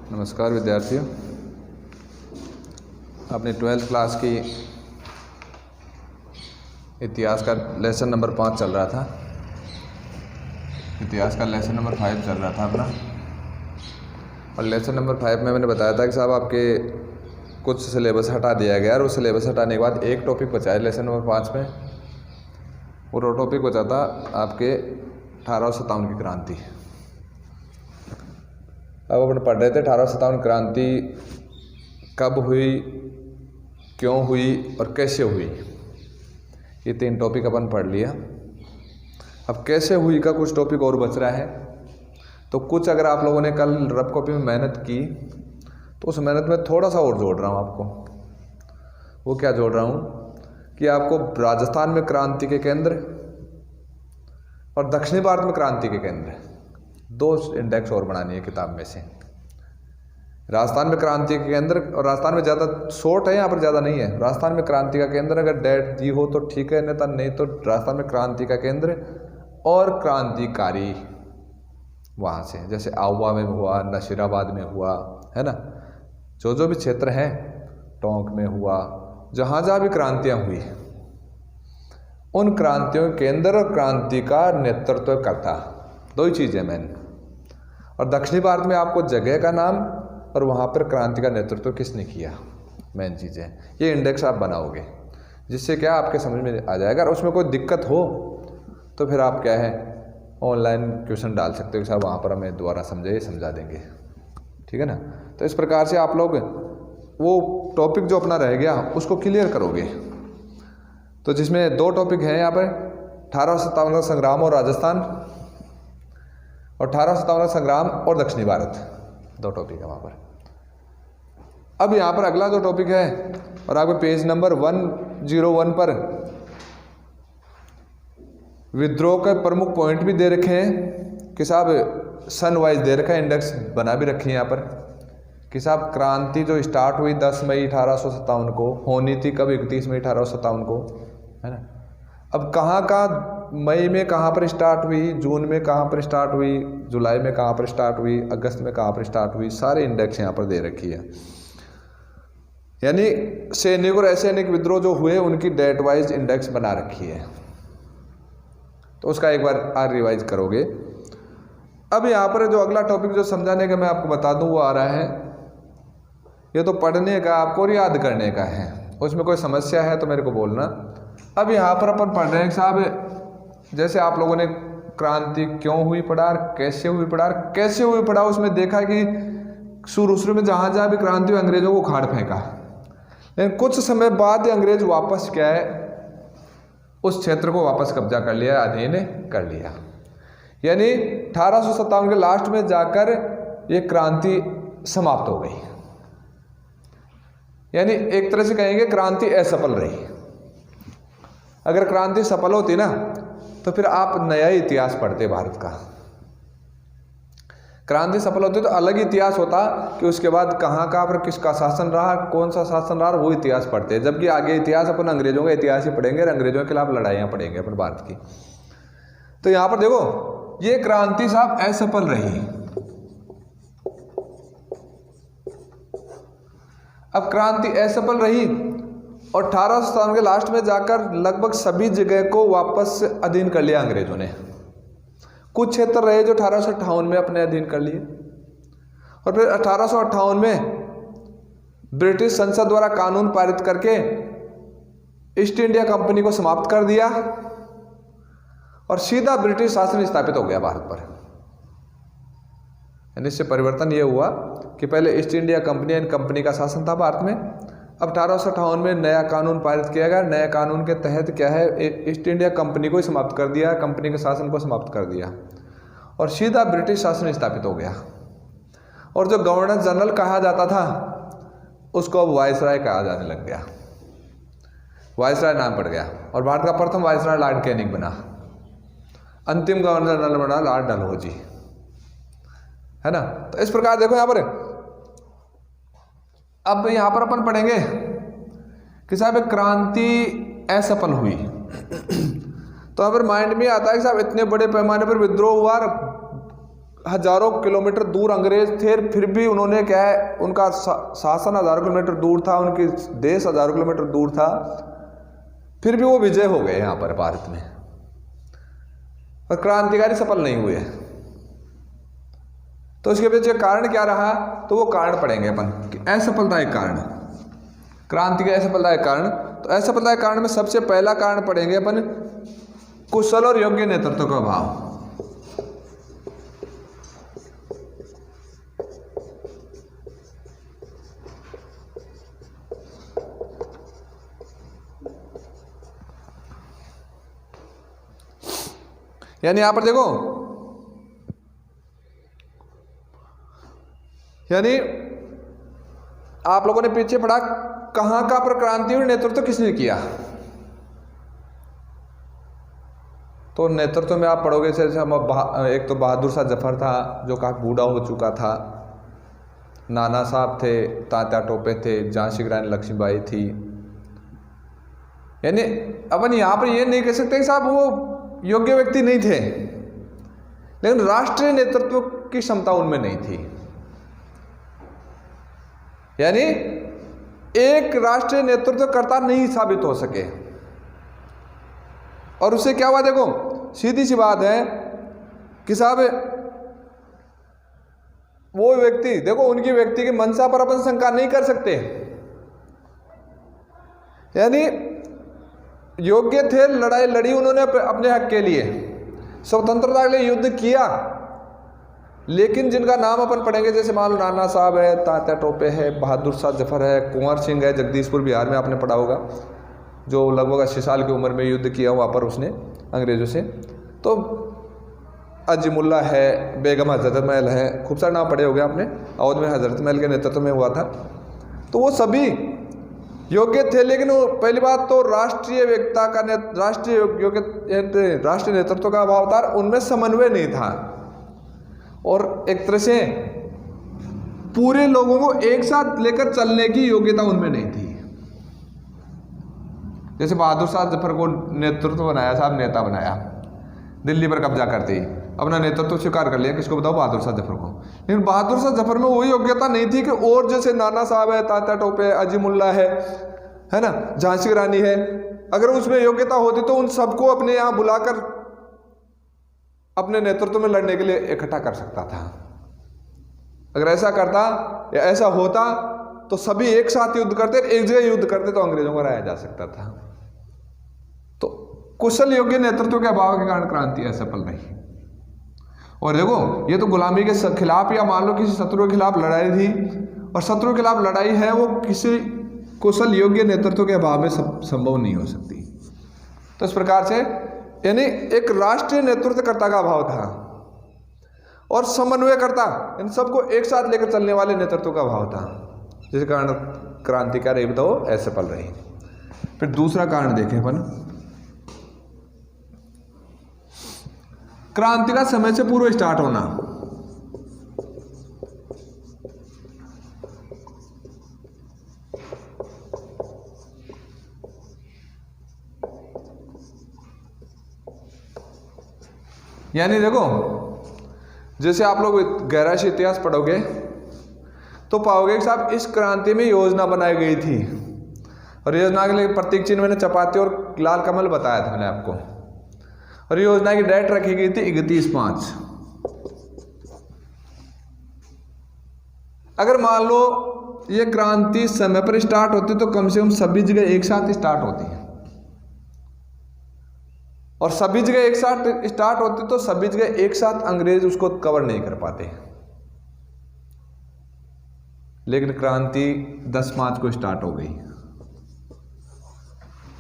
नमस्कार विद्यार्थियों, अपनी 12th क्लास की इतिहास का लेसन नंबर 5 चल रहा था। इतिहास का लेसन नंबर 5 चल रहा था अपना। और लेसन नंबर 5 में मैंने बताया था कि साहब आपके कुछ सिलेबस हटा दिया गया और उस सिलेबस हटाने के बाद एक टॉपिक बचा है लेसन नंबर 5 में। वो टॉपिक बचा था आपके 1857 की क्रांति। अब अपन पढ़ रहे थे 1857 क्रांति कब हुई, क्यों हुई और कैसे हुई। ये 3 टॉपिक अपन पढ़ लिया। अब कैसे हुई का कुछ टॉपिक और बच रहा है। तो कुछ अगर आप लोगों ने कल रफ कॉपी में मेहनत की तो उस मेहनत में थोड़ा सा और जोड़ रहा हूँ आपको। वो क्या जोड़ रहा हूँ कि आपको राजस्थान में क्रांति के केंद्र और दक्षिणी भारत में क्रांति के केंद्र 2 इंडेक्स और बनानी है किताब में से। राजस्थान में क्रांति के केंद्र, और राजस्थान में ज़्यादा शॉर्ट है, यहाँ पर ज़्यादा नहीं है। राजस्थान में क्रांति का केंद्र अगर डेट दी हो तो ठीक है, नहीं तो राजस्थान में क्रांति का केंद्र और क्रांतिकारी वहाँ से, जैसे आउवा में हुआ, नशीराबाद में हुआ, है ना, जो भी क्षेत्र हैं, टोंक में हुआ, जहाँ जहाँ भी क्रांतियाँ हुई उन क्रांतियों के केंद्र और क्रांति का नेतृत्व करता 2 ही चीज़ें मेन। और दक्षिणी भारत में आपको जगह का नाम और वहाँ पर क्रांति का नेतृत्व किसने किया, मेन चीज़ें। ये इंडेक्स आप बनाओगे जिससे क्या आपके समझ में आ जाएगा। और उसमें कोई दिक्कत हो तो फिर आप क्या है ऑनलाइन क्वेश्चन डाल सकते हो कि साहब वहाँ पर हमें दोबारा समझा देंगे, ठीक है ना। तो इस प्रकार से आप लोग वो टॉपिक जो अपना रह गया उसको क्लियर करोगे। तो जिसमें 2 टॉपिक हैं यहाँ पर 1857 का संग्राम और राजस्थान, और 1857 का संग्राम और दक्षिणी भारत, 2 टॉपिक है वहाँ पर। अब यहाँ पर अगला जो टॉपिक है, और आपके पेज नंबर 101 पर विद्रोह के प्रमुख पॉइंट भी दे रखे हैं कि साहब सन वाइज दे रखा है, इंडेक्स बना भी रखी है यहाँ पर कि साहब क्रांति जो स्टार्ट हुई 10 मई 1857 को, होनी थी कब 31 मई 1857 को, है ना। अब कहाँ मई में कहाँ पर स्टार्ट हुई, जून में कहाँ पर स्टार्ट हुई, जुलाई में कहाँ पर स्टार्ट हुई, अगस्त में कहाँ पर स्टार्ट हुई, सारे इंडेक्स यहाँ पर दे रखी है। यानी सैनिक और असैनिक विद्रोह जो हुए उनकी डेट वाइज इंडेक्स बना रखी है। तो उसका एक बार आज रिवाइज करोगे। अब यहाँ पर जो अगला टॉपिक जो समझाने का मैं आपको बता दूं वो आ रहा है, ये तो पढ़ने का आपको और याद करने का है। उसमें कोई समस्या है तो मेरे को बोलना। अब यहाँ पर अपन पढ़ रहे हैं साहब, जैसे आप लोगों ने क्रांति क्यों हुई पढ़ा, कैसे हुई पढ़ा, कैसे हुई पढ़ा, उसमें देखा कि शुरू में जहाँ जहाँ भी क्रांति हुई अंग्रेजों को उखाड़ फेंका, लेकिन कुछ समय बाद अंग्रेज वापस क्या है उस क्षेत्र को वापस कब्जा कर लिया, अधीन कर लिया। यानी 1857 के लास्ट में जाकर ये क्रांति समाप्त हो गई। यानी एक तरह से कहेंगे क्रांति असफल रही। अगर क्रांति सफल होती ना तो फिर आप नया इतिहास पढ़ते भारत का। क्रांति सफल होती तो अलग इतिहास होता कि उसके बाद कहाँ पर किसका शासन रहा, कौन सा शासन रहा, वो इतिहास पढ़ते। जबकि आगे इतिहास अपन अंग्रेजों का इतिहास ही पढ़ेंगे, अंग्रेजों के खिलाफ लड़ाइयाँ पढ़ेंगे अपन भारत की। तो यहाँ पर देखो ये क्रांति साहब असफल रही। अब क्रांति असफल रही और 1857 के लास्ट में जाकर लगभग सभी जगह को वापस अधीन कर लिया अंग्रेजों ने। कुछ क्षेत्र रहे जो 1858 में अपने अधीन कर लिए, और फिर 1858 में ब्रिटिश संसद द्वारा कानून पारित करके ईस्ट इंडिया कंपनी को समाप्त कर दिया और सीधा ब्रिटिश शासन स्थापित हो गया भारत पर। यानी इससे परिवर्तन यह हुआ कि पहले ईस्ट इंडिया कंपनी का शासन था भारत में। अब 1858 में नया कानून पारित किया गया। नए कानून के तहत क्या है, ईस्ट इंडिया कंपनी को ही समाप्त कर दिया, कंपनी के शासन को समाप्त कर दिया और सीधा ब्रिटिश शासन स्थापित हो गया। और जो गवर्नर जनरल कहा जाता था उसको अब वायसराय कहा जाने लग गया। वायसराय नाम पड़ गया और भारत का प्रथम वायसराय लॉर्ड कैनिंग बना। अंतिम गवर्नर जनरल बना लॉर्ड डलहौजी, है ना। तो इस प्रकार देखो यहाँ पर, अब यहाँ पर अपन पढ़ेंगे कि साहब क्रांति असफल हुई। तो अगर माइंड में आता है कि साहब इतने बड़े पैमाने पर विद्रोह हुआ, हजारों किलोमीटर दूर अंग्रेज थे, फिर भी उन्होंने क्या है, उनका शासन हजारों किलोमीटर दूर था, उनके देश हजारों किलोमीटर दूर था, फिर भी वो विजय हो गए यहाँ पर भारत में, और क्रांतिकारी सफल नहीं हुए। तो इसके पीछे कारण क्या रहा, तो वो कारण पढ़ेंगे अपन कि असफलता एक कारण, क्रांति का असफलता एक कारण। तो असफलता के कारण में सबसे पहला कारण पढ़ेंगे अपन कुशल और योग्य नेतृत्व का अभाव। यानी यहां पर देखो, यानी आप लोगों ने पीछे पढ़ा कहां का पर क्रांति और नेतृत्व किसने किया। तो नेतृत्व में आप पढ़ोगे जैसे हम एक तो बहादुर शाह जफर था जो काफी बूढ़ा हो चुका था, नाना साहब थे, तात्या टोपे थे, झांसी की रानी लक्ष्मीबाई थी। यानी अपन यहां पर ये नहीं कह सकते कि साहब वो योग्य व्यक्ति नहीं थे, लेकिन राष्ट्रीय नेतृत्व की क्षमता उनमें नहीं थी। यानी एक राष्ट्रीय नेतृत्वकर्ता नहीं साबित हो सके। और उससे क्या हुआ, देखो सीधी सी बात है कि साहब वो व्यक्ति, देखो उनकी व्यक्ति की मंशा पर अपन शंका नहीं कर सकते। यानी योग्य थे, लड़ाई लड़ी उन्होंने अपने हक के लिए, स्वतंत्रता के लिए युद्ध किया, लेकिन जिनका नाम अपन पढ़ेंगे जैसे मान लो नाना साहब है, तात्या टोपे है, बहादुर शाह जफर है, कुंवर सिंह है, जगदीशपुर बिहार में आपने पढ़ा होगा, जो लगभग 80 साल की उम्र में युद्ध किया वहाँ पर उसने अंग्रेजों से। तो अजीमुल्ला है, बेगम हजरत महल है, खूब सारे नाम पढ़े होंगे आपने, अवध में हजरत महल के नेतृत्व में हुआ था। तो वो सभी योग्य थे, लेकिन वो पहली बात तो राष्ट्रीय व्यक्ता का राष्ट्रीय नेतृत्व का अभाव था, उनमें समन्वय नहीं था, और एक तरह से पूरे लोगों को एक साथ लेकर चलने की योग्यता उनमें नहीं थी। जैसे बहादुर शाह जफर को नेतृत्व बनाया, साहब नेता बनाया, दिल्ली पर कब्जा करते ही अपना नेतृत्व स्वीकार कर लिया, किसको बताओ, बहादुर शाह जफर को। लेकिन बहादुर शाह जफर में वही योग्यता नहीं थी कि और जैसे नाना साहब है, तात्या टोपे है, अजीमुल्ला है ना, झांसी की रानी है, अगर उसमें योग्यता होती तो उन सबको अपने यहाँ बुलाकर अपने नेतृत्व में लड़ने के लिए इकट्ठा कर सकता था। अगर ऐसा करता या ऐसा होता तो सभी एक साथ युद्ध करते, एक जगह युद्ध करते तो अंग्रेजों को हराया जा सकता था। तो कुशल योग्य नेतृत्व के अभाव के कारण क्रांति असफल रही। और देखो ये तो गुलामी के खिलाफ या मान लो किसी शत्रु के खिलाफ लड़ाई थी, और शत्रु के खिलाफ लड़ाई है वो किसी कुशल योग्य नेतृत्व के अभाव में संभव नहीं हो सकती। तो इस प्रकार से यानी एक राष्ट्रीय नेतृत्वकर्ता का अभाव था, और समन्वयकर्ता, इन सबको एक साथ लेकर चलने वाले नेतृत्व का अभाव था, जिस कारण क्रांतिकारी तो असफल रही। फिर दूसरा कारण देखें अपन, क्रांति का समय से पूर्व स्टार्ट होना। यानी देखो जैसे आप लोग गहराई से इतिहास पढ़ोगे तो पाओगे कि साहब इस क्रांति में योजना बनाई गई थी, और योजना के लिए प्रतीक चिन्ह मैंने चपाती और लाल कमल बताया था मैंने आपको, और योजना की डेट रखी गई थी 31/5। अगर मान लो ये क्रांति समय पर स्टार्ट होती तो कम से कम सभी जगह एक साथ स्टार्ट होती है, और सभी जगह एक साथ स्टार्ट होती तो सभी जगह एक साथ अंग्रेज उसको कवर नहीं कर पाते। लेकिन क्रांति 10 मार्च को स्टार्ट हो गई,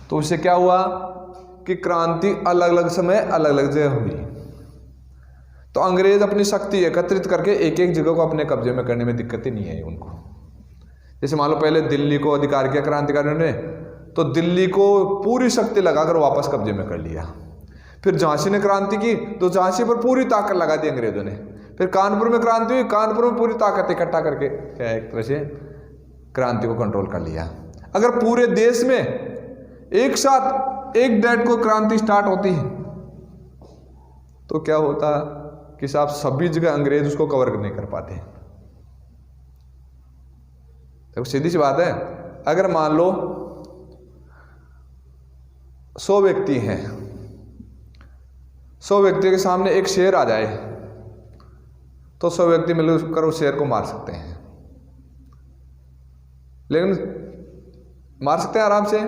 तो उससे क्या हुआ कि क्रांति अलग अलग समय अलग अलग जगह हुई। तो अंग्रेज अपनी शक्ति एकत्रित करके एक एक जगह को अपने कब्जे में करने में दिक्कतें नहीं आई उनको। जैसे मान लो पहले दिल्ली को अधिकार किया क्रांतिकारियों ने, तो दिल्ली को पूरी शक्ति लगाकर वापस कब्जे में कर लिया। फिर झांसी ने क्रांति की तो झांसी पर पूरी ताकत लगा दी अंग्रेजों ने। फिर कानपुर में क्रांति हुई, कानपुर में पूरी ताकत इकट्ठा करके क्या एक तरह से क्रांति को कंट्रोल कर लिया। अगर पूरे देश में एक साथ एक डेट को क्रांति स्टार्ट होती तो क्या होता कि साहब सभी जगह अंग्रेज उसको कवर नहीं कर पाते। तो सीधी सी बात है, अगर मान लो 100 व्यक्ति हैं, 100 व्यक्तियों के सामने एक शेर आ जाए तो 100 व्यक्ति मिलकर उस शेर को मार सकते हैं, लेकिन मार सकते हैं आराम से।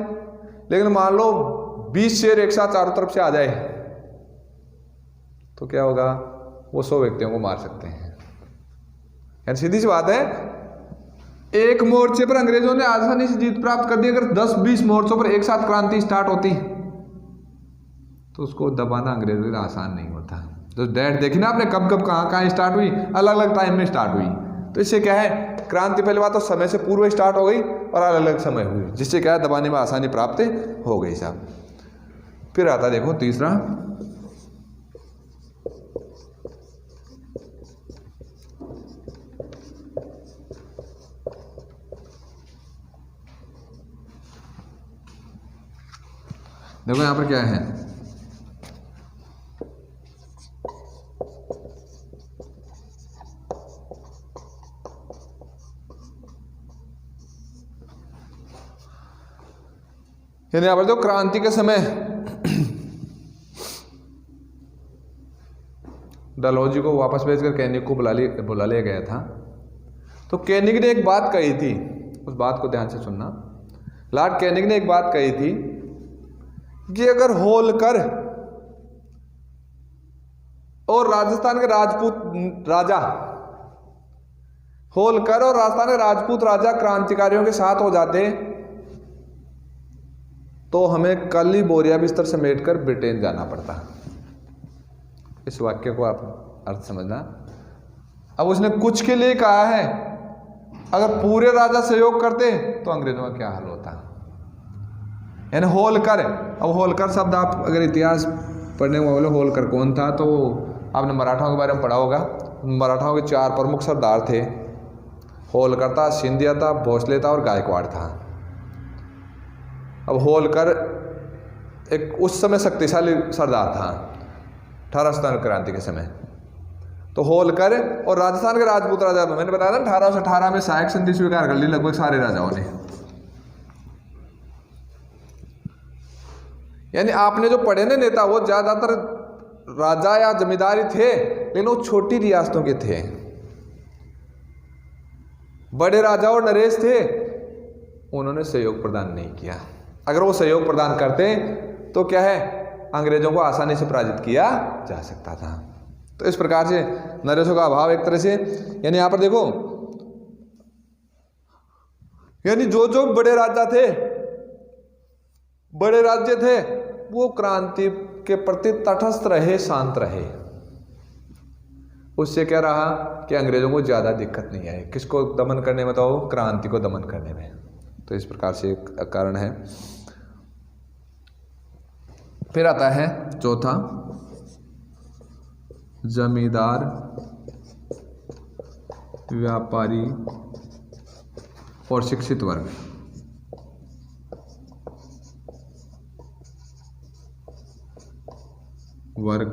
लेकिन मान लो 20 शेर एक साथ चारों तरफ से आ जाए तो क्या होगा, वो 100 व्यक्तियों को मार सकते हैं। यानी सीधी सी बात है, एक मोर्चे पर अंग्रेजों ने आसानी से जीत प्राप्त कर दी। अगर 10-20 मोर्चों पर एक साथ क्रांति स्टार्ट होती तो उसको दबाना अंग्रेजों के लिए आसान नहीं होता। तो डेट देखी ना आपने, कब कब कहाँ कहाँ स्टार्ट हुई, अलग अलग टाइम में स्टार्ट हुई। तो इससे क्या है, क्रांति पहली बात तो समय से पूर्व स्टार्ट हो गई और अलग अलग समय हुई, जिससे क्या है दबाने में आसानी प्राप्त हो गई साहब। फिर आता देखो तीसरा, देखो यहां पर क्या है, यानी यहां पर जो क्रांति के समय डलहौजी को वापस भेजकर कैनिंग को बुला लिया गया था। तो कैनिंग ने एक बात कही थी, उस बात को ध्यान से सुनना। लॉर्ड कैनिंग ने एक बात कही थी कि अगर होलकर और राजस्थान के राजपूत राजा, होलकर और राजस्थान के राजपूत राजा क्रांतिकारियों के साथ हो जाते तो हमें कल ही बोरिया बिस्तर समेटकर ब्रिटेन जाना पड़ता। इस वाक्य को आप अर्थ समझना। अब उसने कुछ के लिए कहा है, अगर पूरे राजा सहयोग करते तो अंग्रेजों का क्या हाल होता। यानी होलकर, अब होलकर शब्द आप अगर इतिहास पढ़ने को बोले होलकर कौन था तो आपने मराठाओं के बारे में पढ़ा होगा। मराठाओं के 4 प्रमुख सरदार थे, होलकर था, सिंधिया था, भोसले था और गायकवाड़ था। अब होलकर एक उस समय शक्तिशाली सरदार था 1817 क्रांति के समय। तो होलकर और राजस्थान के राजपूत राजा, मैंने बताया था 1818 में सहायक संधि स्वीकार कर ली लगभग सारे राजाओं ने। यानी आपने जो पढ़े ना नेता, वो ज्यादातर राजा या जमींदारी थे, लेकिन वो छोटी रियासतों के थे। बड़े राजा और नरेश थे, उन्होंने सहयोग प्रदान नहीं किया। अगर वो सहयोग प्रदान करते तो क्या है, अंग्रेजों को आसानी से पराजित किया जा सकता था। तो इस प्रकार से नरेशों का अभाव एक तरह से, यानी यहां पर देखो, यानी जो जो बड़े राजा थे, बड़े राज्य थे, वो क्रांति के प्रति तटस्थ रहे, शांत रहे। उससे क्या रहा कि अंग्रेजों को ज्यादा दिक्कत नहीं आई। किसको दमन करने में, तो क्रांति को दमन करने में। तो इस प्रकार से एक कारण है। फिर आता है चौथा, जमींदार, व्यापारी और शिक्षित वर्ग। वर्ग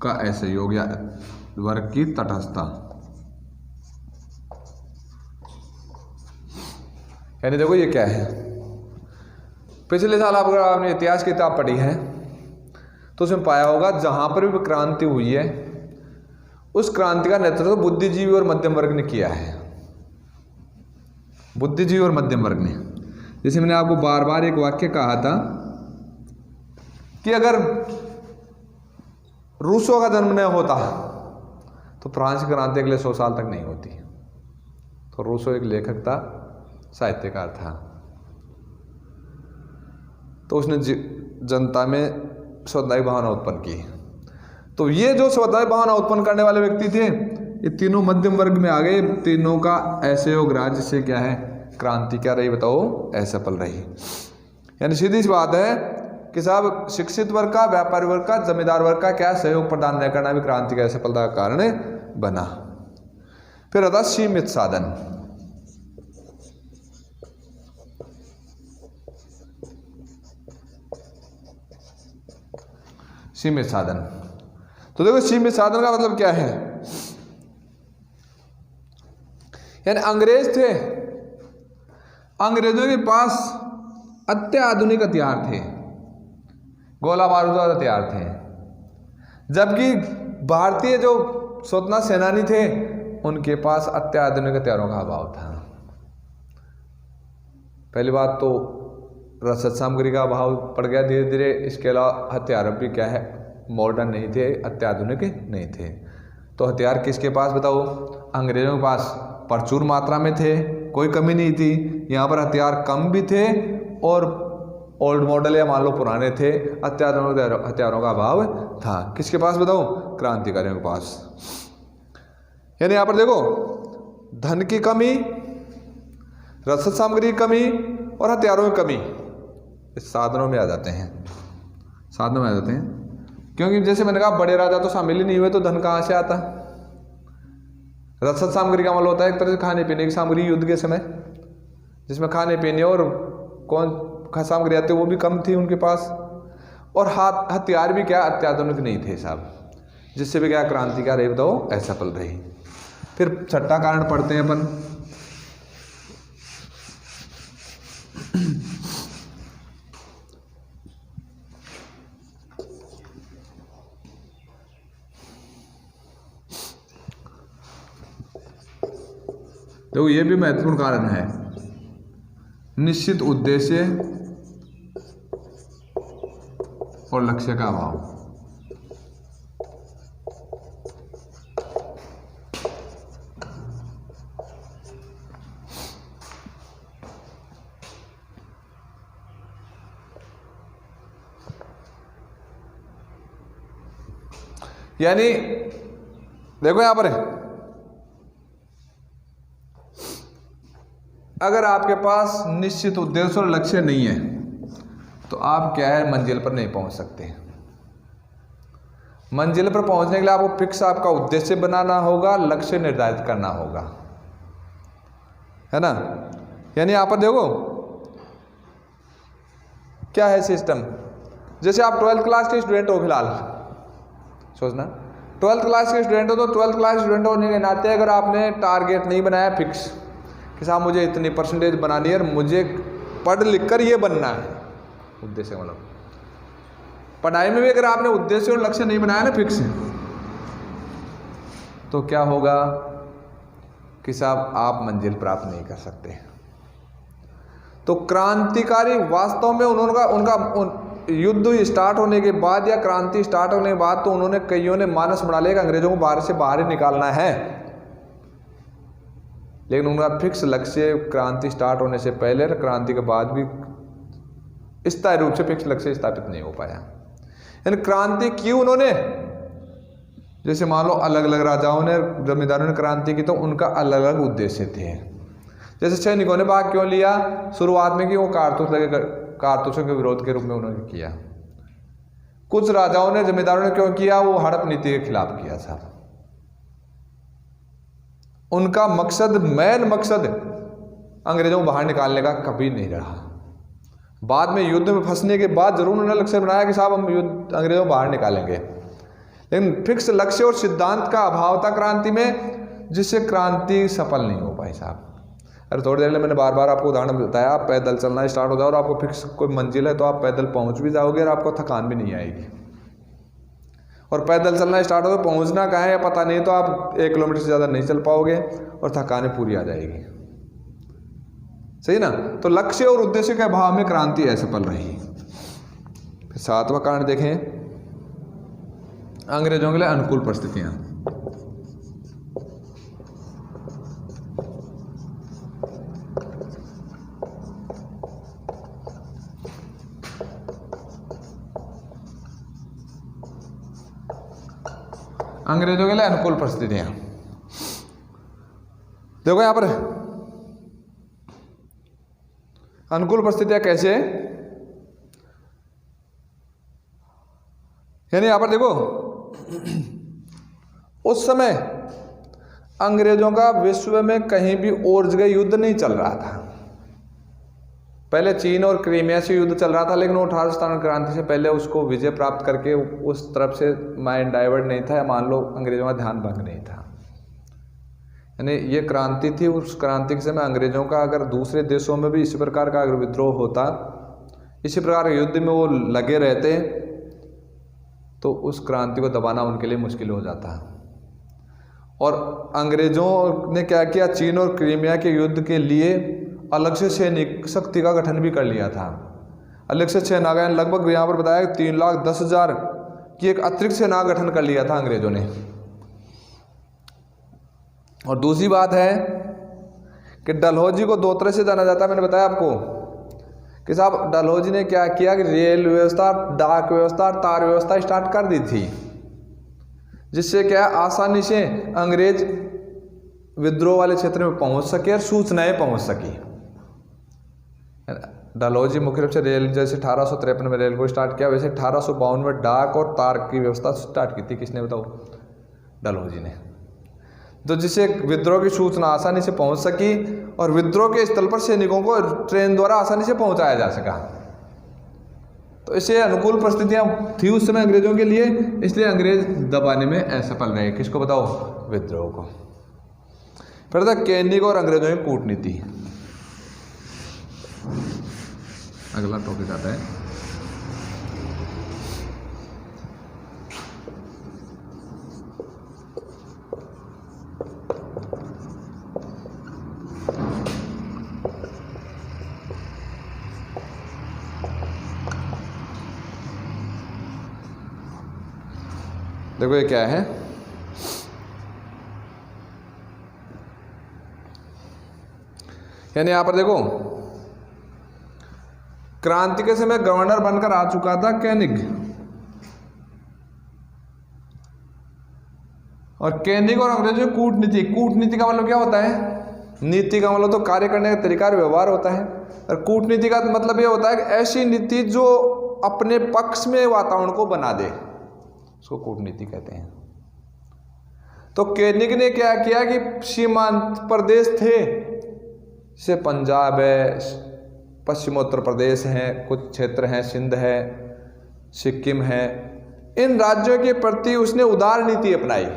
का असहयोग या वर्ग की तटस्थता। यानी देखो ये क्या है, पिछले साल अगर आपने इतिहास की किताब पढ़ी है तो उसमें पाया होगा जहां पर भी क्रांति हुई है उस क्रांति का नेतृत्व बुद्धिजीवी और मध्यम वर्ग ने किया है। बुद्धिजीवी और मध्यम वर्ग ने, जैसे मैंने आपको बार बार एक वाक्य कहा था कि अगर रूसों का जन्म न होता तो फ्रांस की क्रांति अगले 100 साल तक नहीं होती। तो रूसो एक लेखक था, साहित्यकार था, तो उसने जनता में स्वदेशी भावना उत्पन्न की। तो ये जो स्वदेशी भावना उत्पन्न करने वाले व्यक्ति थे, ये तीनों मध्यम वर्ग में आ गए। तीनों का असहयोग रहा, जिससे क्या है, क्रांति क्या रही बताओ, असफल रही। यानी सीधी सी बात है कि साहब शिक्षित वर्ग का, व्यापारी वर्ग का, जमींदार वर्ग का क्या सहयोग प्रदान न करना भी क्रांति की असफलता का कारण बना। फिर आता सीमित साधन। सीमित साधन, तो देखो सीमित साधन का मतलब क्या है, यानी अंग्रेज थे, अंग्रेजों के पास अत्याधुनिक हथियार थे, गोला बारूद वाले हथियार थे, जबकि भारतीय जो स्वतंत्रता सेनानी थे उनके पास अत्याधुनिक हथियारों का अभाव था। पहली बात तो रसद सामग्री का अभाव पड़ गया धीरे धीरे, इसके अलावा हथियार भी क्या है मॉडर्न नहीं थे, अत्याधुनिक नहीं थे। तो हथियार किसके पास बताओ, अंग्रेजों के पास प्रचुर मात्रा में थे, कोई कमी नहीं थी। यहाँ पर हथियार कम भी थे और ओल्ड मॉडल या मान लो पुराने थे, अत्याधुनिक हथियारों का अभाव था। किसके पास बताओ, क्रांतिकारियों के पास। यानी यहाँ पर देखो धन की कमी, रसद सामग्री की कमी और हथियारों की कमी इस साधनों में आ जाते हैं, साधनों में आ जाते हैं। क्योंकि जैसे मैंने कहा बड़े राजा तो शामिल ही नहीं हुए, तो धन कहाँ से आता। रसद सामग्री का मतलब होता है एक तरह से खाने पीने की सामग्री, युद्ध के समय जिसमें खाने पीने और कौन सामग्री आती है वो भी कम थी उनके पास, और हथियार भी क्या अत्याधुनिक नहीं थे साहब, जिससे भी क्या क्रांति क्या रही बताओ असफल रही। फिर छठा कारण पढ़ते हैं अपन, देखो ये भी महत्वपूर्ण कारण है, निश्चित उद्देश्य और लक्ष्य का अभाव। यानी देखो यहां पर है, अगर आपके पास निश्चित उद्देश्य और लक्ष्य नहीं है तो आप क्या है मंजिल पर नहीं पहुंच सकते। मंजिल पर पहुंचने के लिए आपको फिक्स आपका उद्देश्य बनाना होगा, लक्ष्य निर्धारित करना होगा, है ना। यानी यहां पर देखो क्या है सिस्टम, जैसे आप 12th क्लास के स्टूडेंट हो, फिलहाल सोचना 12th क्लास के स्टूडेंट हो, तो 12th क्लास स्टूडेंट होने के नाते अगर आपने टारगेट नहीं बनाया फिक्स कि साहब मुझे इतनी परसेंटेज बनानी है और मुझे पढ़ लिख कर ये बनना है, उद्देश्य मतलब पढ़ाई में भी अगर आपने उद्देश्य और लक्ष्य नहीं बनाया ना फिक्स, तो क्या होगा कि साहब आप मंजिल प्राप्त नहीं कर सकते। तो क्रांतिकारी वास्तव में उनका युद्ध स्टार्ट होने के बाद या क्रांति स्टार्ट होने के बाद तो उन्होंने कईयों ने मानस बना लिया कि अंग्रेजों को बाहर से बाहर ही निकालना है, लेकिन उनका फिक्स लक्ष्य क्रांति स्टार्ट होने से पहले और क्रांति के बाद भी स्थायी रूप से फिक्स लक्ष्य स्थापित नहीं हो पाया। यानी क्रांति की उन्होंने, जैसे मान लो अलग अलग राजाओं ने जमींदारों ने क्रांति की तो उनका अलग अलग उद्देश्य थे। जैसे सैनिकों ने भाग क्यों लिया शुरुआत में कि वो कारतूसों के विरोध के रूप में उन्होंने किया। कुछ राजाओं ने जमींदारों ने क्यों किया, वो हड़प नीति के खिलाफ किया था। उनका मकसद मेन मकसद अंग्रेजों को बाहर निकालने का कभी नहीं रहा। बाद में युद्ध में फंसने के बाद जरूर उन्होंने लक्ष्य बनाया कि साहब हम युद्ध अंग्रेजों को बाहर निकालेंगे, लेकिन फिक्स लक्ष्य और सिद्धांत का अभाव था क्रांति में, जिससे क्रांति सफल नहीं हो पाई साहब। अरे थोड़ी देर में मैंने बार बार आपको उदाहरण बताया, आप पैदल चलना स्टार्ट हो जाओ और आपको फिक्स कोई मंजिल है तो आप पैदल पहुंच भी जाओगे और आपको थकान भी नहीं आएगी। और पैदल चलना स्टार्ट हो तो पहुंचना कहाँ है पता नहीं, तो आप 1 किलोमीटर से ज़्यादा नहीं चल पाओगे और थकान पूरी आ जाएगी, सही ना। तो लक्ष्य और उद्देश्य के अभाव में क्रांति असफल रही। फिर 7वां कारण देखें, अंग्रेजों के लिए अनुकूल परिस्थितियां। अंग्रेजों के लिए अनुकूल परिस्थितियां देखो यहां पर अनुकूल परिस्थितियां कैसे, यानी यहां पर देखो उस समय अंग्रेजों का विश्व में कहीं भी और जगह युद्ध नहीं चल रहा था। पहले चीन और क्रीमिया से युद्ध चल रहा था, लेकिन वो 1857 क्रांति से पहले उसको विजय प्राप्त करके उस तरफ से माइंड डाइवर्ट नहीं था, या मान लो अंग्रेजों का ध्यान भंग नहीं था। यानी ये क्रांति थी, उस क्रांति के समय अंग्रेजों का अगर दूसरे देशों में भी इसी प्रकार का अगर विद्रोह होता, इसी प्रकार के युद्ध में वो लगे रहते, तो उस क्रांति को दबाना उनके लिए मुश्किल हो जाता। और अंग्रेजों ने क्या किया, चीन और क्रीमिया के युद्ध के लिए अलग से सैनिक शक्ति का गठन भी कर लिया था। अलग से सेना, लगभग यहाँ पर बताया 3,10,000 की एक अतिरिक्त सेना गठन कर लिया था अंग्रेजों ने। और दूसरी बात है कि डलहौजी को दो तरह से जाना जाता है। मैंने बताया आपको कि साहब डलहौजी ने क्या किया कि रेल व्यवस्था, डाक व्यवस्था, तार व्यवस्था स्टार्ट कर दी थी, जिससे क्या आसानी से अंग्रेज विद्रोह वाले क्षेत्र में पहुंच सके और सूचनाएं पहुंच सकी। डलहौजी मुख्य रूप से रेल, जैसे 1853 में रेल को स्टार्ट किया, वैसे 1852 में डाक और तार की व्यवस्था स्टार्ट की थी। किसने बताओ? डलहौजी ने। तो जिससे विद्रोह की सूचना आसानी से पहुंच सकी और विद्रोह के स्थल पर सैनिकों को ट्रेन द्वारा आसानी से पहुंचाया जा सका। तो इससे अनुकूल परिस्थितियां थी उस समय अंग्रेजों के लिए, इसलिए अंग्रेज दबाने में असफल रहे। किसको बताओ? विद्रोह को। फिर था कैनिंग और अंग्रेजों की कूटनीति। अगला टॉपिक आता है देखो ये क्या है, यानी यहां पर देखो क्रांति के समय गवर्नर बनकर आ चुका था कैनिंग, और कैनिंग और अंग्रेजों की कूटनीति। कूटनीति का मतलब क्या होता है? नीति का मतलब तो कार्य करने का तरीका, व्यवहार होता है, और कूटनीति का मतलब ये होता है कि ऐसी नीति जो अपने पक्ष में वातावरण को बना दे, उसको कूटनीति कहते हैं। तो कैनिंग ने क्या किया कि सीमांत प्रदेश थे, जैसे पंजाब है, पश्चिमोत्तर प्रदेश है, कुछ क्षेत्र हैं, सिंध है, सिक्किम है, इन राज्यों के प्रति उसने उदार नीति अपनाई।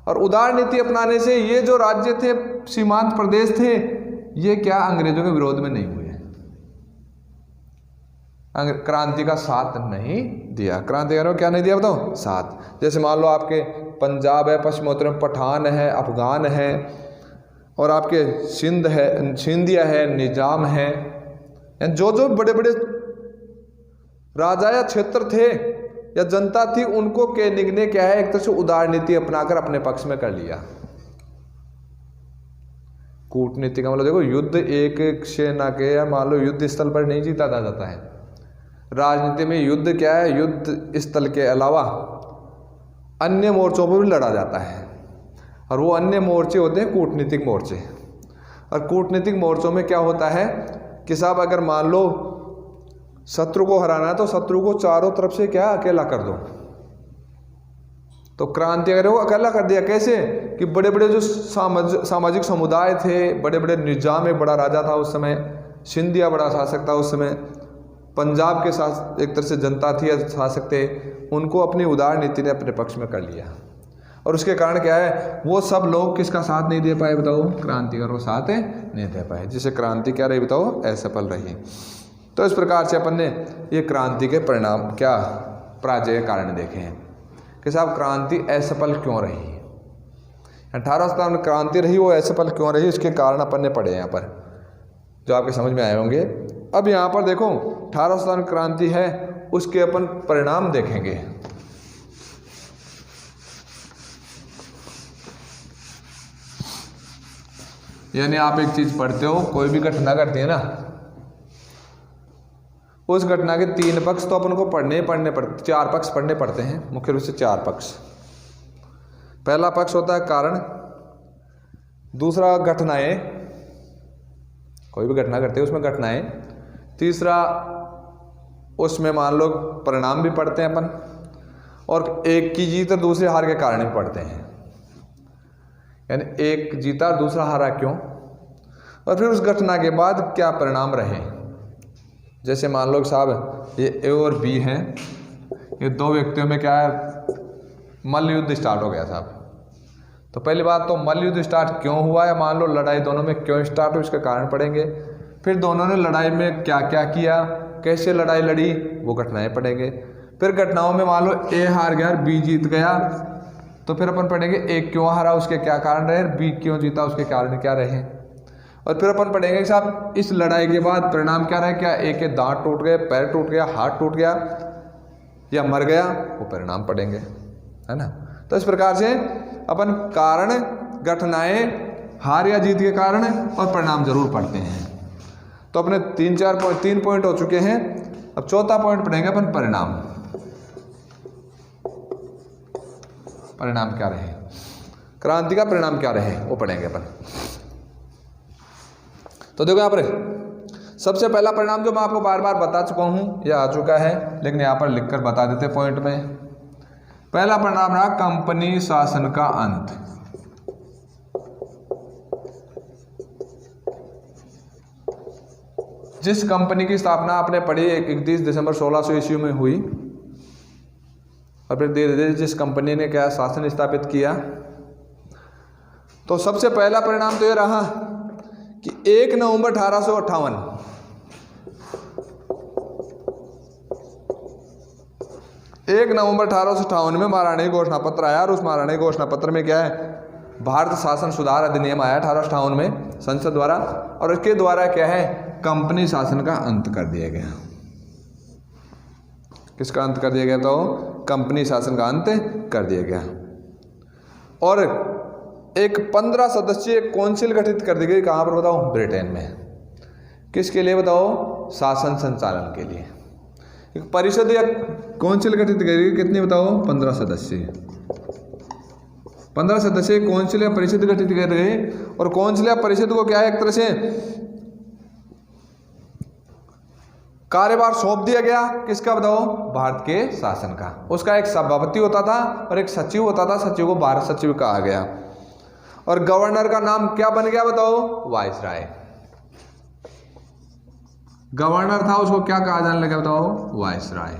और उदार नीति अपनाने से ये जो राज्य थे, सीमांत प्रदेश थे, ये क्या अंग्रेजों के विरोध में नहीं हुए, क्रांति का साथ नहीं दिया। क्रांतिकारियों क्या नहीं दिया बताओ? साथ। जैसे मान लो आपके पंजाब है, पश्चिमोत्तर में पठान है, अफगान है, और आपके सिंध है, सिंधिया है, निजाम है, जो जो बड़े बड़े राजा या क्षेत्र थे या जनता थी, उनको कैनिंग ने क्या है, एक तरह से उदार नीति अपनाकर अपने पक्ष में कर लिया। कूटनीति का मतलब देखो, युद्ध एक सेना के या मान लो युद्ध स्थल पर नहीं जीता जाता है। राजनीति में युद्ध क्या है? युद्ध स्थल के अलावा अन्य मोर्चों पर भी लड़ा जाता है, और वो अन्य मोर्चे होते हैं कूटनीतिक मोर्चे। और कूटनीतिक मोर्चों में क्या होता है कि साहब अगर मान लो शत्रु को हराना है, तो शत्रु को चारों तरफ से क्या अकेला कर दो। तो क्रांति अगर वो अकेला कर दिया, कैसे कि बड़े बड़े जो सामाजिक समुदाय थे, बड़े बड़े निजाम, एक बड़ा राजा था उस समय, सिंधिया बड़ा शासक था उस समय, पंजाब के साथ एक तरह से जनता थी या शासक थे, उनको अपनी उदार नीति ने अपने पक्ष में कर लिया। और उसके कारण क्या है, वो सब लोग किसका साथ नहीं दे पाए बताओ? क्रांतिकारों का साथ नहीं दे पाए, जिससे क्रांति क्या रही बताओ? असफल रही। तो इस प्रकार से अपन ने ये क्रांति के परिणाम क्या पराजय के कारण देखे हैं कि साहब क्रांति असफल क्यों रही, 1857 में क्रांति रही वो असफल क्यों रही, इसके कारण अपन ने पढ़े यहाँ पर, जो आपके समझ में आए होंगे। अब यहाँ पर देखो 1857 क्रांति है, उसके अपन परिणाम देखेंगे। यानी आप एक चीज पढ़ते हो, कोई भी घटना घटती है ना, उस घटना के 3 पक्ष तो अपन को पढ़ने पड़ते, 4 पक्ष पढ़ने पड़ते हैं, मुख्य रूप से 4 पक्ष। पहला पक्ष होता है कारण, दूसरा घटनाएं, कोई भी घटना घटती है उसमें घटनाएं, तीसरा उसमें मान लो परिणाम भी पढ़ते हैं अपन, और एक की जीत और दूसरे हार के कारण भी पढ़ते हैं। यानी एक जीता और दूसरा हारा क्यों, और फिर उस घटना के बाद क्या परिणाम रहे। जैसे मान लो साहब ये ए और बी हैं, ये दो व्यक्तियों में क्या है, मल्ल युद्ध स्टार्ट हो गया साहब। तो पहली बात तो मल्ल युद्ध स्टार्ट क्यों हुआ है, मान लो लड़ाई दोनों में क्यों स्टार्ट हुई, इसका कारण पढ़ेंगे। फिर दोनों ने लड़ाई में क्या क्या किया, कैसे लड़ाई लड़ी, वो घटनाएं पढ़ेंगे। फिर घटनाओं में मान लो ए हार गया और बी जीत गया, तो फिर अपन पढ़ेंगे ए क्यों हारा, उसके क्या कारण रहे, बी क्यों जीता, उसके कारण क्या रहे। और फिर अपन पढ़ेंगे कि साहब इस लड़ाई के बाद परिणाम क्या रहे, क्या ए के दांत टूट गए, पैर टूट गया, हाथ टूट गया या मर गया, वो परिणाम पढ़ेंगे, है ना। तो इस प्रकार से अपन कारण, घटनाएं, हार या जीत के कारण और परिणाम जरूर पढ़ते हैं। तो अपने 3 पॉइंट हो चुके हैं। अब चौथा पॉइंट पढ़ेंगे अपन परिणाम। परिणाम क्या रहे, क्रांति का परिणाम क्या रहे, वो पढ़ेंगे अपन। तो देखो यहाँ पर सबसे पहला परिणाम जो मैं आपको बार बार बता चुका हूं, यह आ चुका है, लेकिन यहाँ पर लिखकर बता देते पॉइंट में। पहला परिणाम रहा कंपनी शासन का अंत। जिस कंपनी की स्थापना आपने पढ़ी 31 दिसंबर 1600 ईस्वी में हुई, और फिर धीरे धीरे जिस कंपनी ने क्या शासन स्थापित किया, तो सबसे पहला परिणाम तो ये रहा कि 1 नवंबर 1858 में महाराणी घोषणा पत्र आया। और उस महाराणी घोषणा पत्र में क्या है, भारत शासन सुधार अधिनियम आया 1858 में संसद द्वारा, और इसके द्वारा क्या है, कंपनी शासन का अंत कर दिया गया। किसका अंत कर दिया गया, तो कंपनी शासन का अंत कर दिया गया। और एक 15 सदस्यीय काउंसिल गठित कर दी गई, कहाँ पर बताओ, ब्रिटेन में। किसके लिए बताओ, शासन संचालन के लिए। एक परिषद या काउंसिल गठित की गई, कितनी बताओ, 15 सदस्य। 15 सदस्य काउंसिल या परिषद गठित कर गई, और काउंसिल या परिषद को क्या है, एक तरह से कार्यभार सौंप दिया गया। किसका बताओ, भारत के शासन का। उसका एक सभापति होता था और एक सचिव होता था, सचिव को भारत सचिव कहा गया। और गवर्नर का नाम क्या बन गया बताओ, वाइसराय। गवर्नर था, उसको क्या कहा जाने लगा बताओ, वाइसराय।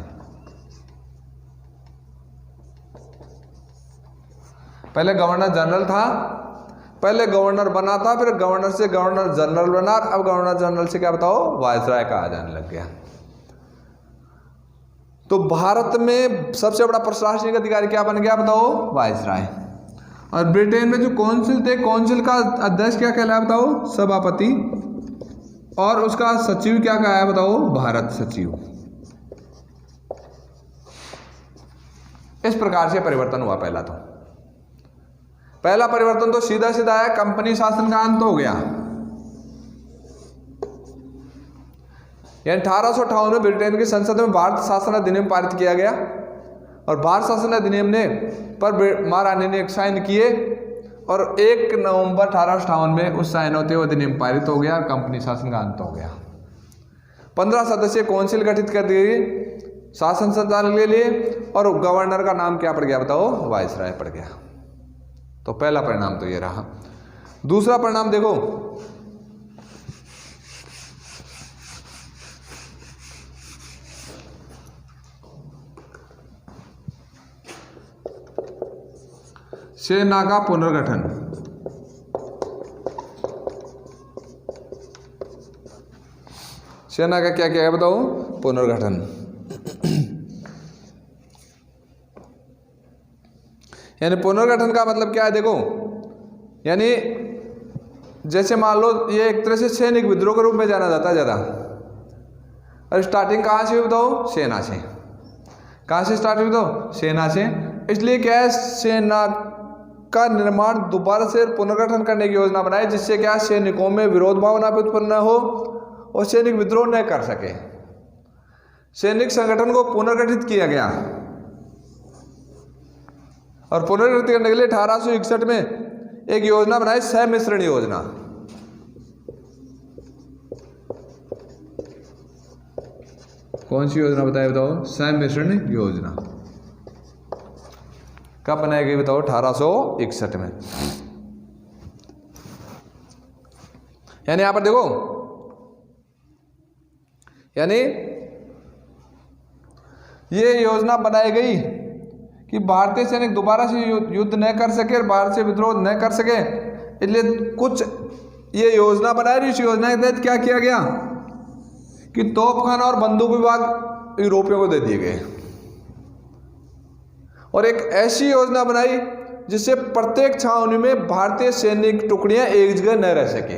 पहले गवर्नर जनरल था, पहले गवर्नर बना था, फिर गवर्नर से गवर्नर जनरल बना, अब गवर्नर जनरल से क्या बताओ, वाइसराय कहा जाने लग गया। तो भारत में सबसे बड़ा प्रशासनिक अधिकारी क्या बन गया बताओ, वाइसराय। और ब्रिटेन में जो काउंसिल थे, काउंसिल का अध्यक्ष क्या कहलाया बताओ, सभापति। और उसका सचिव क्या कहा है बताओ, भारत सचिव। इस प्रकार से परिवर्तन हुआ। पहला परिवर्तन तो सीधा सीधा है, कंपनी शासन का अंत हो गया। यानी 1858 में ब्रिटेन की संसद में भारत शासन अधिनियम पारित किया गया, और भारत शासन अधिनियम ने पर महारानी ने एक साइन किए, और 1 नवंबर 1858 में उस साइन होते हुए अधिनियम पारित हो गया और कंपनी शासन का अंत हो गया। 15 सदस्यीय काउंसिल गठित कर दी गई शासन संचालन के लिए, और गवर्नर का नाम क्या पड़ गया बताओ, वाइसराय पड़ गया। तो पहला परिणाम तो ये रहा। दूसरा परिणाम देखो, सेना का पुनर्गठन। सेना का क्या क्या है बताओ, पुनर्गठन। यानी पुनर्गठन का मतलब क्या है देखो, यानी जैसे मान लो ये एक तरह से सैनिक विद्रोह के रूप में जाना जाता है ज़्यादा। और स्टार्टिंग कहाँ से बताओ, सेना से। कहाँ से स्टार्ट हुई बताओ, सेना से। इसलिए क्या है, सेना का निर्माण दोबारा से पुनर्गठन करने की योजना बनाई, जिससे क्या सैनिकों में विरोध भावना भी उत्पन्न न हो और सैनिक विद्रोह न कर सके। सैनिक संगठन को पुनर्गठित किया गया, और पुनर्गठित करने के लिए 1861 में एक योजना बनाई, सहमिश्रण योजना। कौन सी योजना बताए बताओ, सहमिश्रण योजना। कब बनाई गई बताओ, 1861 में। यानी यहां पर देखो, यानी ये योजना बनाई गई कि भारतीय सैनिक दोबारा से युद्ध न कर सके और भारत से विद्रोह न कर सके, इसलिए कुछ ये योजना बनाई। इस योजना के तहत क्या किया गया कि तोपखाना और बंदूक विभाग यूरोपियों को दे दिए गए, और एक ऐसी योजना बनाई जिससे प्रत्येक छावनी में भारतीय सैनिक टुकड़ियां एक जगह न रह सके,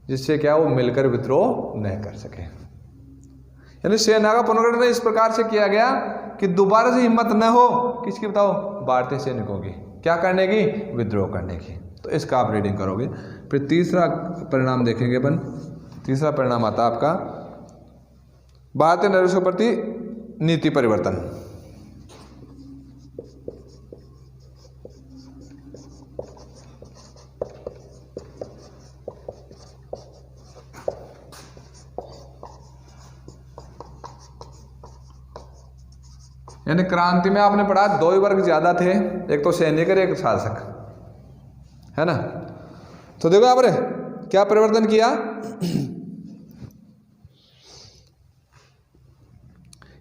जिससे क्या वो मिलकर विद्रोह न कर सके। यानी सेना का पुनर्गठन इस प्रकार से किया गया कि दोबारा से हिम्मत न हो किसकी, बताओ, भारतीय सैनिकों की, क्या करने की, विद्रोह करने की। तो इसका आप रीडिंग करोगे। फिर तीसरा परिणाम देखेंगे अपन। तीसरा परिणाम आता है आपका भारतीय नागरिकों के प्रति नीति परिवर्तन। यानी क्रांति में आपने पढ़ा दो ही वर्ग ज्यादा थे, एक तो सैनिक और एक शासक, है ना। तो देखो आपने क्या परिवर्तन किया।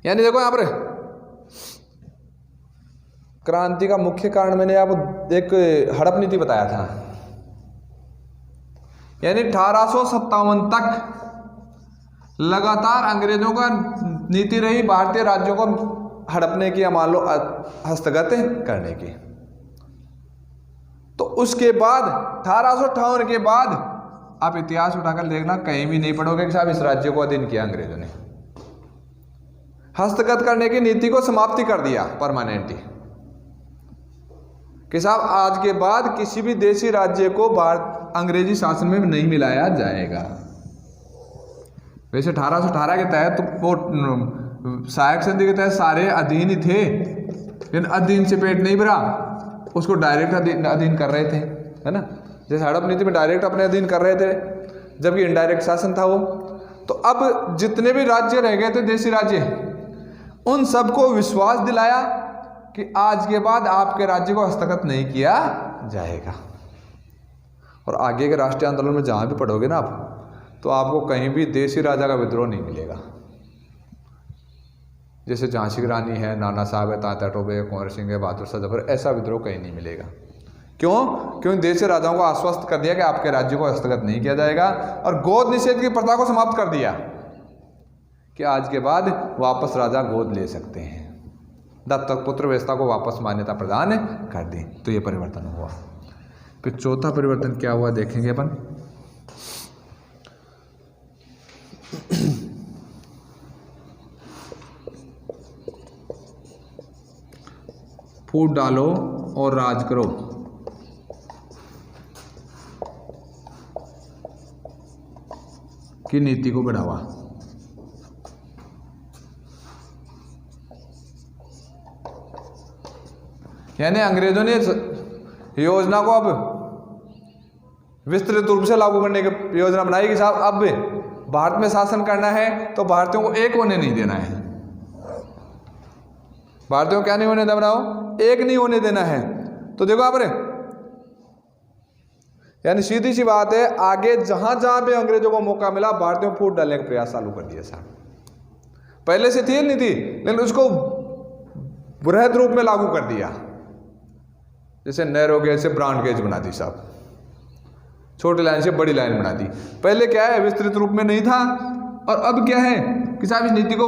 यानी देखो यहाँ पर क्रांति का मुख्य कारण मैंने आपको एक हड़प नीति बताया था। यानी 1857 तक लगातार अंग्रेजों का नीति रही भारतीय राज्यों को हड़पने की या मान लो हस्तगत करने की। तो उसके बाद 1858 के बाद आप इतिहास उठाकर देखना, कहीं भी नहीं पढ़ोगे कि साहब इस राज्य को अधीन किया अंग्रेजों ने। हस्तगत करने की नीति को समाप्ति कर दिया परमानेंटली कि साहब आज के बाद किसी भी देशी राज्य को भारत अंग्रेजी शासन में नहीं मिलाया जाएगा। वैसे 1818 के तहत तो वो सहायक संधि के तहत सारे अधीन ही थे, लेकिन अधीन से पेट नहीं भरा, उसको डायरेक्ट अधीन कर रहे थे, है ना। जैसे हड़प नीति में डायरेक्ट अपने अधीन कर रहे थे, जबकि इनडायरेक्ट शासन था वो। तो अब जितने भी राज्य रह गए थे देशी राज्य, उन सबको विश्वास दिलाया कि आज के बाद आपके राज्य को हस्तगत नहीं किया जाएगा। और आगे के राष्ट्रीय आंदोलन में जहां भी पढ़ोगे ना आप, तो आपको कहीं भी देशी राजा का विद्रोह नहीं मिलेगा। जैसे झांसी की रानी है, नाना साहब है, तात्या टोपे है, कुंवर सिंह है, बहादुर शाह जफर, ऐसा विद्रोह कहीं नहीं मिलेगा। क्यों? क्योंकि देशी राजाओं को आश्वस्त कर दिया कि आपके राज्य को हस्तगत नहीं किया जाएगा, और गोद निषेध की प्रथा को समाप्त कर दिया कि आज के बाद वापस राजा गोद ले सकते हैं। दत्तक पुत्र व्यवस्था को वापस मान्यता प्रदान कर दी। तो ये परिवर्तन हुआ। फिर चौथा परिवर्तन क्या हुआ देखेंगे अपन। फूट डालो और राज करो। की नीति को बढ़ावा। यानी अंग्रेजों ने योजना को अब विस्तृत रूप से लागू करने की योजना बनाई कि साहब अब भारत में शासन करना है तो भारतीयों को एक होने नहीं देना है। भारतीयों को क्या नहीं होने देना, बनाओ, एक नहीं होने देना है। तो देखो आप रे, यानी सीधी सी बात है, आगे जहां जहां पे अंग्रेजों को मौका मिला भारतीयों को फूट डालने का प्रयास चालू कर दिया साहब। पहले से थी नहीं थी, लेकिन उसको बृहद रूप में लागू कर दिया। जैसे नहरों गेज से ब्रॉड गेज बना दी साहब, छोटी लाइन से बड़ी लाइन बना दी। पहले क्या है, विस्तृत रूप में नहीं था, और अब क्या है कि साहब इस नीति को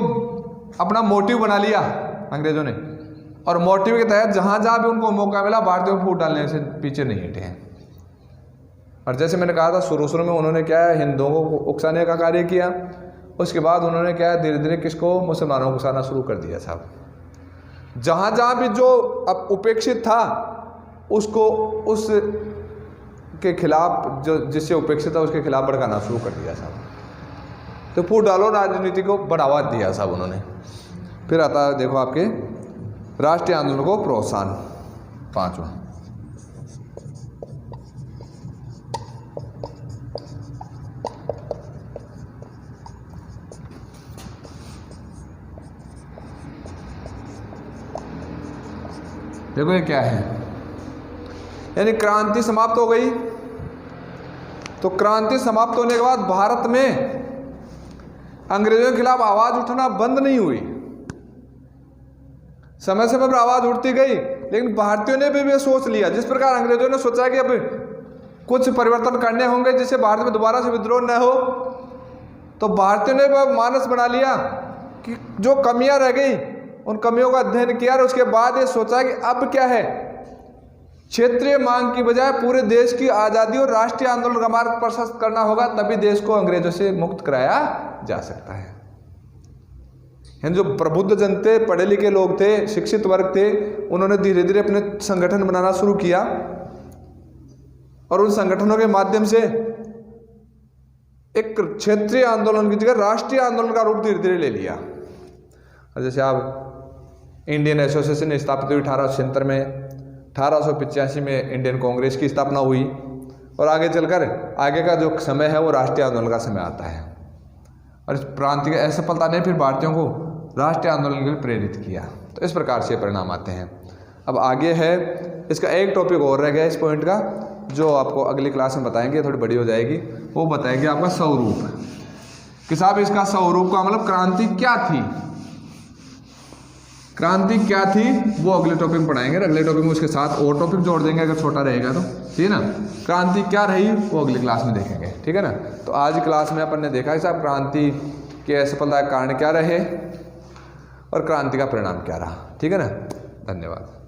अपना मोटिव बना लिया अंग्रेजों ने, और मोटिव के तहत जहां जहां भी उनको मौका मिला भारतीयों को फूट डालने से पीछे नहीं हटे हैं। और जैसे मैंने कहा था शुरू में उन्होंने क्या है, हिंदुओं को उकसाने का कार्य किया। उसके बाद उन्होंने क्या है, धीरे धीरे किसको, मुसलमानों को उकसाना शुरू कर दिया साहब। जहां जहां भी जो अब उपेक्षित था उसको उस के खिलाफ, जो जिससे उपेक्षित था उसके खिलाफ भड़काना शुरू कर दिया साहब। तो फूट डालो राजनीति को बढ़ावा दिया साहब उन्होंने। फिर आता है देखो आपके राष्ट्रीय आंदोलन को प्रोत्साहन, पांचवा। देखो ये क्या है, यानी क्रांति समाप्त हो गई। तो क्रांति समाप्त होने के बाद भारत में अंग्रेजों के खिलाफ आवाज उठना बंद नहीं हुई, समय समय पर आवाज उठती गई, लेकिन भारतीयों ने भी सोच लिया, जिस प्रकार अंग्रेजों ने सोचा कि अब कुछ परिवर्तन करने होंगे जिससे भारत में दोबारा से विद्रोह न हो, तो भारतीयों ने मानस बना लिया कि जो कमियां रह गई उन कमियों का अध्ययन किया और उसके बाद ये सोचा कि अब क्या है, क्षेत्रीय मांग की बजाय पूरे देश की आज़ादी और राष्ट्रीय आंदोलन का मार्ग प्रशस्त करना होगा, तभी देश को अंग्रेजों से मुक्त कराया जा सकता है। जो प्रबुद्ध जन थे, पढ़े लिखे लोग थे, शिक्षित वर्ग थे, उन्होंने धीरे धीरे अपने संगठन बनाना शुरू किया और उन संगठनों के माध्यम से एक क्षेत्रीय आंदोलन की जगह राष्ट्रीय आंदोलन का रूप धीरे धीरे ले लिया। और जैसे आप इंडियन एसोसिएशन स्थापित हुई 1876 में, 1885 में इंडियन कांग्रेस की स्थापना हुई और आगे चलकर आगे का जो समय है वो राष्ट्रीय आंदोलन का समय आता है। और इस क्रांति की असफलता ने फिर भारतीयों को राष्ट्रीय आंदोलन के लिए प्रेरित किया। तो इस प्रकार से परिणाम आते हैं। अब आगे है, इसका एक टॉपिक और रह गया इस पॉइंट का, जो आपको अगली क्लास में बताएंगे, थोड़ी बड़ी हो जाएगी, वो बताएंगे आपका स्वरूप कि साहब इसका स्वरूप का मतलब क्रांति क्या थी, क्रांति क्या थी वो अगले टॉपिक में पढ़ाएंगे। अगले टॉपिक में उसके साथ और टॉपिक जोड़ देंगे अगर छोटा रहेगा तो, ठीक है ना। क्रांति क्या रही वो अगली क्लास में देखेंगे, ठीक है ना। तो आज क्लास में अपन ने देखा है साहब क्रांति के असफलता के कारण क्या रहे और क्रांति का परिणाम क्या रहा, ठीक है ना। धन्यवाद।